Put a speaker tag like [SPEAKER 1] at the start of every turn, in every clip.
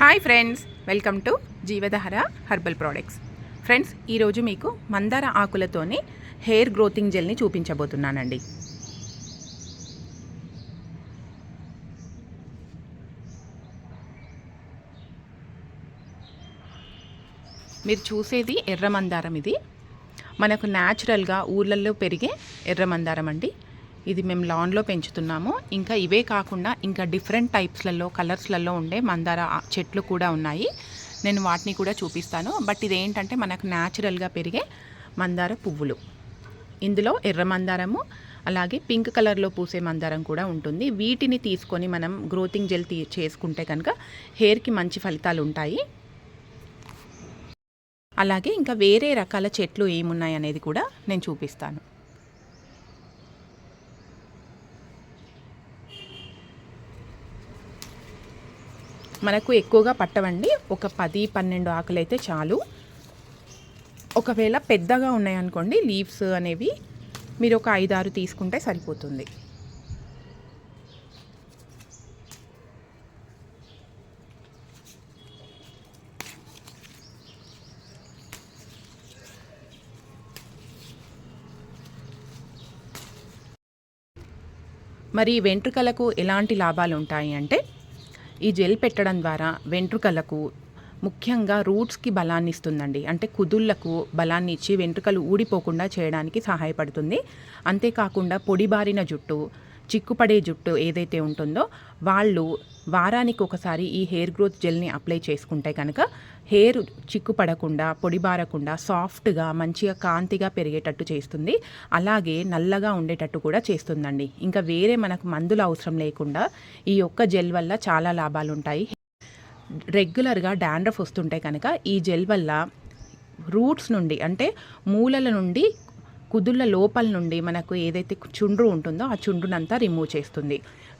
[SPEAKER 1] Hi friends, welcome to Jeevadhara herbal products. Friends, ఈరోజు మీకు మందార ఆకులతోని హెయిర్ గ్రోతింగ్ జెల్ని చూపించబోతున్నానండి. మీరు చూసేది ఎర్ర మందారం. ఇది మనకు న్యాచురల్గా ఊర్లలో పెరిగే ఎర్ర మందారం అండి. ఇది మేము లాన్లో పెంచుతున్నాము. ఇంకా ఇవే కాకుండా ఇంకా డిఫరెంట్ టైప్స్లలో కలర్స్లలో ఉండే మందార చెట్లు కూడా ఉన్నాయి. నేను వాటిని కూడా చూపిస్తాను. బట్ ఇదేంటంటే మనకు న్యాచురల్గా పెరిగే మందార పువ్వులు. ఇందులో ఎర్ర మందారము అలాగే పింక్ కలర్లో పూసే మందారం కూడా ఉంటుంది. వీటిని తీసుకొని మనం గ్రోతింగ్ జెల్ చేసుకుంటే కనుక హెయిర్కి మంచి ఫలితాలు ఉంటాయి. అలాగే ఇంకా వేరే రకాల చెట్లు ఏమున్నాయి అనేది కూడా నేను చూపిస్తాను. మనకు ఎక్కువగా పట్టవండి. ఒక 10-12 ఆకులు అయితే చాలు. ఒకవేళ పెద్దగా ఉన్నాయనుకోండి లీవ్స్ అనేవి, మీరు ఒక 5-6 తీసుకుంటే సరిపోతుంది. మరి వెంట్రుకలకు ఎలాంటి లాభాలు ఉంటాయి అంటే, ఈ జెల్ పెట్టడం ద్వారా వెంట్రుకలకు ముఖ్యంగా రూట్స్కి బలాన్ని ఇస్తుందండి. అంటే కుదుళ్లకు బలాన్ని ఇచ్చి వెంట్రుకలు ఊడిపోకుండా చేయడానికి సహాయపడుతుంది. అంతేకాకుండా పొడిబారిన జుట్టు, చిక్కుపడే జుట్టు ఏదైతే ఉంటుందో వాళ్ళు వారానికి ఒకసారి ఈ హెయిర్ గ్రోత్ జెల్ని అప్లై చేసుకుంటే కనుక హెయిర్ చిక్కుపడకుండా, పొడిబారకుండా, సాఫ్ట్గా మంచిగా కాంతిగా పెరిగేటట్టు చేస్తుంది. అలాగే నల్లగా ఉండేటట్టు కూడా చేస్తుందండి. ఇంకా వేరే మనకు మందులు అవసరం లేకుండా ఈ ఒక్క జెల్ వల్ల చాలా లాభాలు ఉంటాయి. రెగ్యులర్గా డాండ్రఫ్ వస్తుంటే కనుక ఈ జెల్ వల్ల రూట్స్ నుండి, అంటే మూలల నుండి, కుదుళ్ళ లోపల నుండి మనకు ఏదైతే చుండ్రు ఉంటుందో ఆ చుండ్రునంతా రిమూవ్ చేస్తుంది.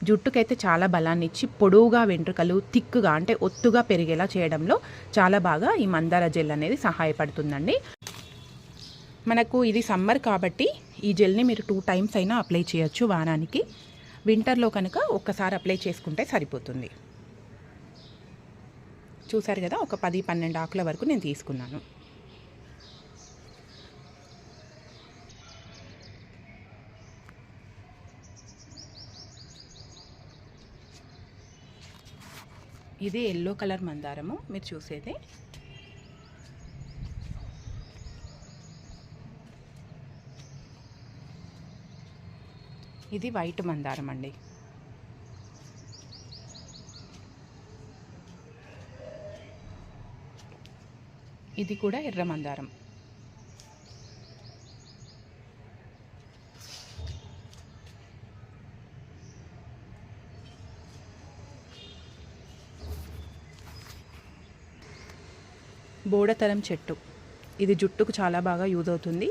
[SPEAKER 1] జుట్టుకైతే చాలా బలాన్ని ఇచ్చి పొడవుగా వెంట్రుకలు థిక్గా, అంటే ఒత్తుగా పెరిగేలా చేయడంలో చాలా బాగా ఈ మందార జెల్ అనేది సహాయపడుతుందండి. మనకు ఇది సమ్మర్ కాబట్టి ఈ జెల్ని మీరు 2 టైమ్స్ అయినా అప్లై చేయొచ్చు వారానికి. వింటర్లో కనుక ఒక్కసారి అప్లై చేసుకుంటే సరిపోతుంది. చూసారు కదా, ఒక 10-12 ఆకుల వరకు నేను తీసుకున్నాను. ఇది ఎల్లో కలర్ మందారము మీరు చూసేది. ఇది వైట్ మందారం అండి. ఇది కూడా ఎర్ర మందారం. బోడతరం చెట్టు. ఇది జుట్టుకు చాలా బాగా యూజ్ అవుతుంది.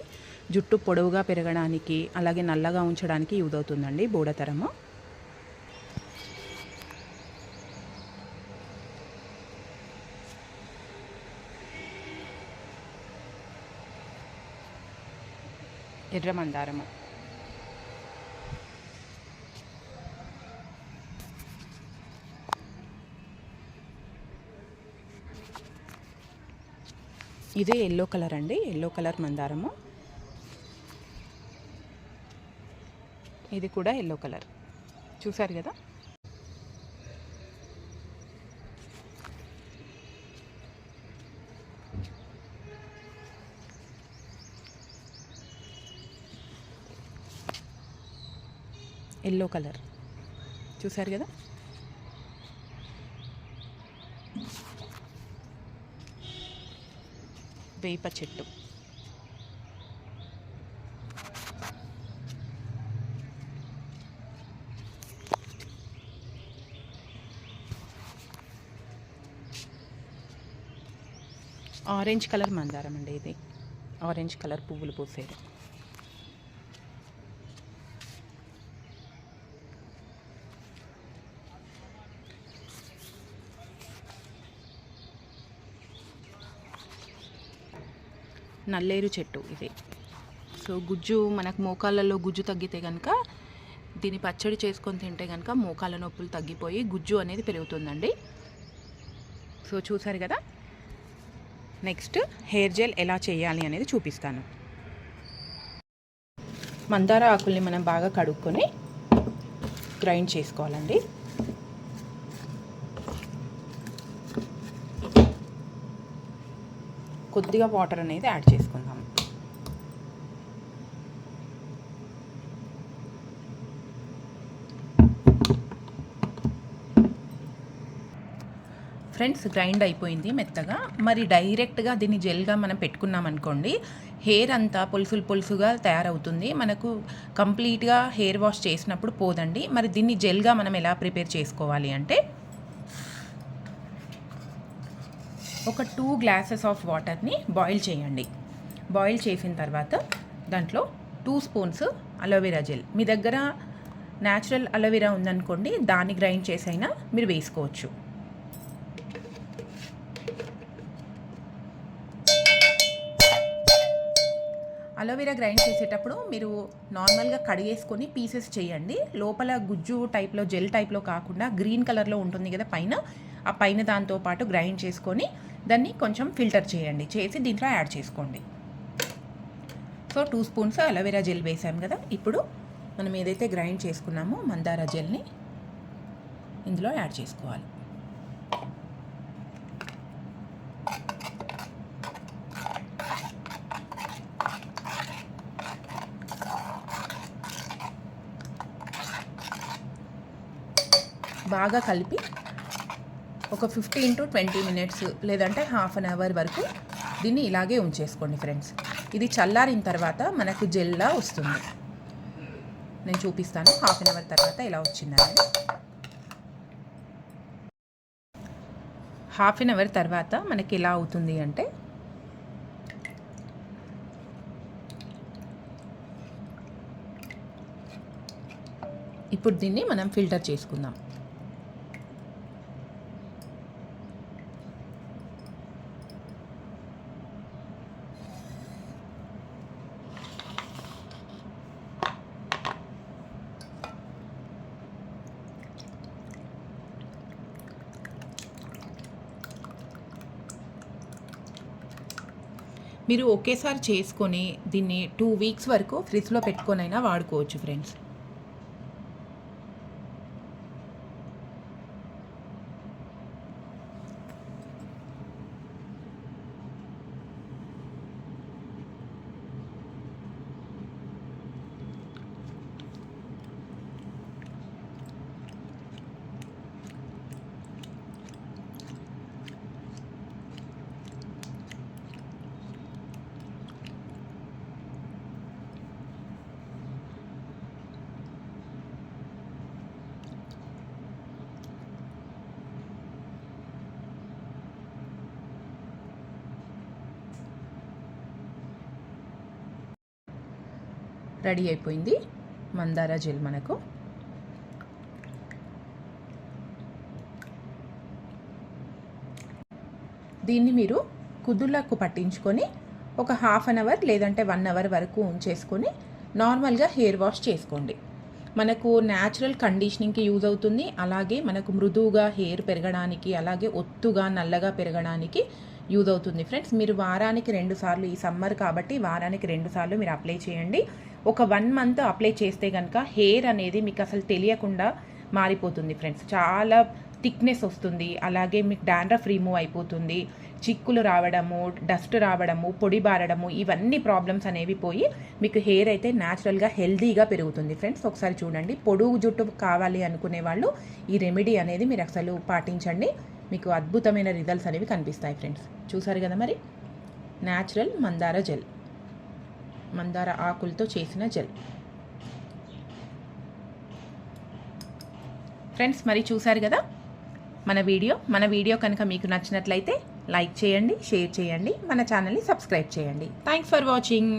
[SPEAKER 1] జుట్టు పొడవుగా పెరగడానికి అలాగే నల్లగా ఉంచడానికి యూజ్ అవుతుందండి బోడతరము. ఎర్ర మందారము. ఇదే ఎల్లో కలర్ అండి, ఎల్లో కలర్ మందారము. ఇది కూడా ఎల్లో కలర్. చూసారు కదా. ఎల్లో కలర్ చూసారు కదా. వేప చెట్టు. ఆరెంజ్ కలర్ మందారం అండి. ఇది ఆరెంజ్ కలర్ పువ్వులు పూసేది. నల్లేరు చెట్టు ఇది. సో గుజ్జు, మనకు మోకాళ్ళలో గుజ్జు తగ్గితే కనుక దీన్ని పచ్చడి చేసుకొని తింటే కనుక మోకాళ్ళ నొప్పులు తగ్గిపోయి గుజ్జు అనేది పెరుగుతుందండి. సో చూసారు కదా, నెక్స్ట్ హెయిర్ జెల్ ఎలా చేయాలి అనేది చూపిస్తాను. మందార ఆకుల్ని మనం బాగా కడుక్కొని గ్రైండ్ చేసుకోవాలండి. కొద్దిగా వాటర్ అనేది యాడ్ చేసుకుందాం. ఫ్రెండ్స్, గ్రైండ్ అయిపోయింది మెత్తగా. మరి డైరెక్ట్గా దీన్ని జెల్గా మనం పెట్టుకున్నాం అనుకోండి, హెయిర్ అంతా పులుసుగా తయారవుతుంది. మనకు కంప్లీట్గా హెయిర్ వాష్ చేసినప్పుడు పోదండి. మరి దీన్ని జెల్గా మనం ఎలా ప్రిపేర్ చేసుకోవాలి అంటే, ఒక 2 గ్లాసెస్ ఆఫ్ వాటర్ని బాయిల్ చేయండి. బాయిల్ చేసిన తర్వాత దాంట్లో 2 స్పూన్స్ అలోవెరా జెల్, మీ దగ్గర న్యాచురల్ అలోవెరా ఉందనుకోండి, దాన్ని గ్రైండ్ చేసైనా మీరు వేసుకోవచ్చు. అలోవెరా గ్రైండ్ చేసేటప్పుడు మీరు నార్మల్గా కడిగేసుకొని పీసెస్ చేయండి. లోపల గుజ్జు టైప్లో, జెల్ టైప్లో కాకుండా గ్రీన్ కలర్లో ఉంటుంది కదా పైన, ఆ పైన దాంతో పాటు గ్రైండ్ చేసుకొని దాన్ని కొంచెం ఫిల్టర్ చేయండి, చేసి దీంట్లో యాడ్ చేసుకోండి. సో 2 స్పూన్స్ అలోవెరా జెల్ వేసాం కదా. ఇప్పుడు మనం ఏదైతే గ్రైండ్ చేసుకున్నామో మందార జెల్ని ఇందులో యాడ్ చేసుకోవాలి. బాగా కలిపి ఒక 15 to 20 మినిట్స్ లేదంటే హాఫ్ అన్ అవర్ వరకు దీన్ని ఇలాగే ఉంచేసుకోండి ఫ్రెండ్స్. ఇది చల్లారిన తర్వాత మనకు జెల్లా వస్తుంది. నేను చూపిస్తాను హాఫ్ అన్ అవర్ తర్వాత ఎలా వచ్చిందని. హాఫ్ అన్ అవర్ తర్వాత మనకి ఎలా అవుతుంది అంటే, ఇప్పుడు దీన్ని మనం ఫిల్టర్ చేసుకుందాం. మీరు ఒకేసారి చేసుకొని దీన్ని 2 వీక్స్ వరకు ఫ్రిడ్జ్లో పెట్టుకొనైనా వాడుకోవచ్చు ఫ్రెండ్స్. రెడీ అయిపోయింది మందార జెల్ మనకు. దీన్ని మీరు కుదుళ్ళకు పట్టించుకొని ఒక హాఫ్ అన్ అవర్ లేదంటే 1 అవర్ వరకు ఉంచేసుకొని నార్మల్గా హెయిర్ వాష్ చేసుకోండి. మనకు న్యాచురల్ కండిషనింగ్కి యూజ్ అవుతుంది. అలాగే మనకు మృదువుగా హెయిర్ పెరగడానికి, అలాగే ఒత్తుగా నల్లగా పెరగడానికి యూజ్ అవుతుంది ఫ్రెండ్స్. మీరు వారానికి 2 సార్లు, ఈ సమ్మర్ కాబట్టి వారానికి 2 సార్లు మీరు అప్లై చేయండి. ఒక 1 మంత్ అప్లై చేస్తే కనుక హెయిర్ అనేది మీకు అసలు తెలియకుండా మారిపోతుంది ఫ్రెండ్స్. చాలా థిక్నెస్ వస్తుంది. అలాగే మీకు డాండ్రఫ్ రిమూవ్ అయిపోతుంది. చిక్కులు రావడము, డస్ట్ రావడము, పొడి బారడము, ఇవన్నీ ప్రాబ్లమ్స్ అనేవి పోయి మీకు హెయిర్ అయితే న్యాచురల్గా హెల్దీగా పెరుగుతుంది ఫ్రెండ్స్. ఒకసారి చూడండి. పొడుగు జుట్టు కావాలి అనుకునే వాళ్ళు ఈ రెమెడీ అనేది మీరు అసలు పాటించండి. మీకు అద్భుతమైన రిజల్ట్స్ అనేవి కనిపిస్తాయి ఫ్రెండ్స్. చూసారు కదా మరి, న్యాచురల్ మందార జెల్, మందార ఆకులతో చేసిన జెల్ ఫ్రెండ్స్. మరి చూసారు కదా మన వీడియో కనుక మీకు నచ్చినట్లయితే లైక్ చేయండి, షేర్ చేయండి, మన ఛానల్ని సబ్స్క్రైబ్ చేయండి. Thanks for watching.